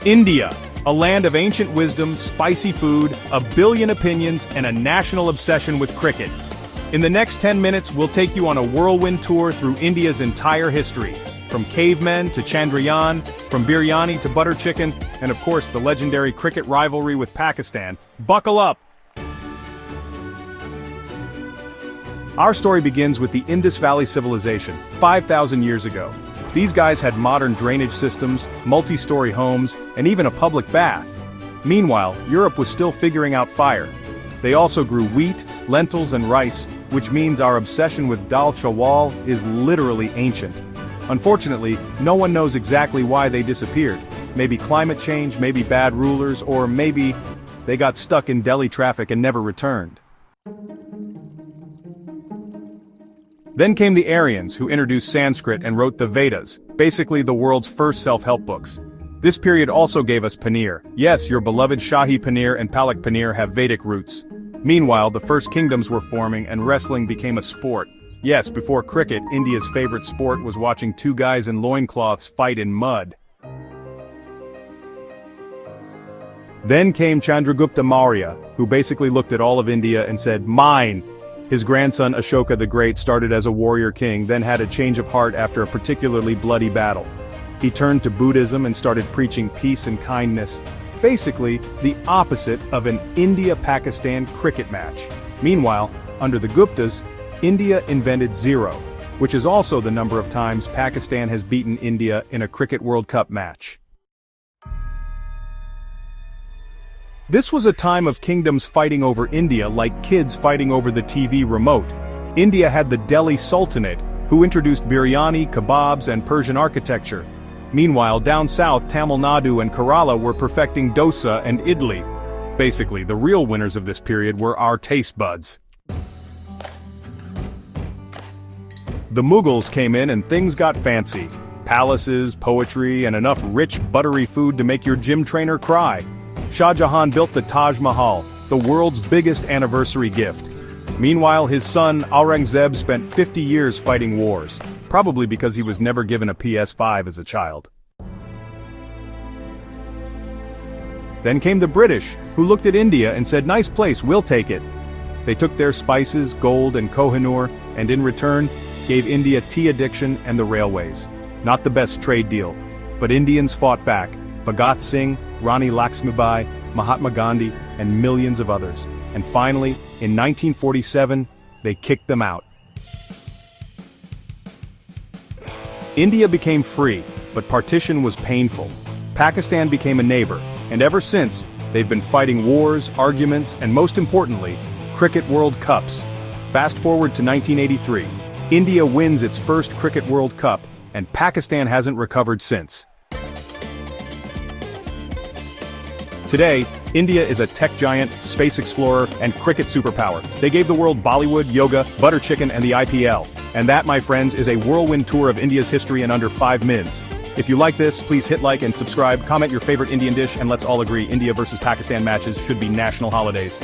India, a land of ancient wisdom, spicy food, a billion opinions, and a national obsession with cricket. In the next 10 minutes, we'll take you on a whirlwind tour through India's entire history. From cavemen to Chandrayaan, from biryani to butter chicken, and of course the legendary cricket rivalry with Pakistan. Buckle up! Our story begins with the Indus Valley Civilization, 5,000 years ago. These guys had modern drainage systems, multi-story homes, and even a public bath. Meanwhile, Europe was still figuring out fire. They also grew wheat, lentils, and rice, which means our obsession with dal chawal is literally ancient. Unfortunately, no one knows exactly why they disappeared. Maybe climate change, maybe bad rulers, or maybe they got stuck in Delhi traffic and never returned. Then came the Aryans, who introduced Sanskrit and wrote the Vedas, basically the world's first self-help books. This period also gave us paneer. Yes, your beloved Shahi paneer and Palak paneer have Vedic roots. Meanwhile, the first kingdoms were forming and wrestling became a sport. Yes, before cricket, India's favorite sport was watching two guys in loincloths fight in mud. Then came Chandragupta Maurya, who basically looked at all of India and said, "Mine." His grandson Ashoka the Great started as a warrior king, then had a change of heart after a particularly bloody battle. He turned to Buddhism and started preaching peace and kindness. Basically, the opposite of an India-Pakistan cricket match. Meanwhile, under the Guptas, India invented zero, which is also the number of times Pakistan has beaten India in a Cricket World Cup match. This was a time of kingdoms fighting over India like kids fighting over the TV remote. India had the Delhi Sultanate, who introduced biryani, kebabs, and Persian architecture. Meanwhile, down south, Tamil Nadu and Kerala were perfecting dosa and idli. Basically, the real winners of this period were our taste buds. The Mughals came in and things got fancy. Palaces, poetry, and enough rich, buttery food to make your gym trainer cry. Shah Jahan built the Taj Mahal, the world's biggest anniversary gift. Meanwhile, his son Aurangzeb spent 50 years fighting wars, probably because he was never given a PS5 as a child. Then came the British, who looked at India and said, "Nice place, we'll take it." They took their spices, gold, and Kohinoor, and in return, gave India tea addiction and the railways. Not the best trade deal, but Indians fought back. Bhagat Singh, Rani Lakshmibai, Mahatma Gandhi, and millions of others. And finally, in 1947, they kicked them out. India became free, but partition was painful. Pakistan became a neighbor, and ever since, they've been fighting wars, arguments, and most importantly, Cricket World Cups. Fast forward to 1983. India wins its first Cricket World Cup, and Pakistan hasn't recovered since. Today, India is a tech giant, space explorer, and cricket superpower. They gave the world Bollywood, yoga, butter chicken, and the IPL. And that, my friends, is a whirlwind tour of India's history in under 5 minutes. If you like this, please hit like and subscribe, comment your favorite Indian dish, and let's all agree India versus Pakistan matches should be national holidays.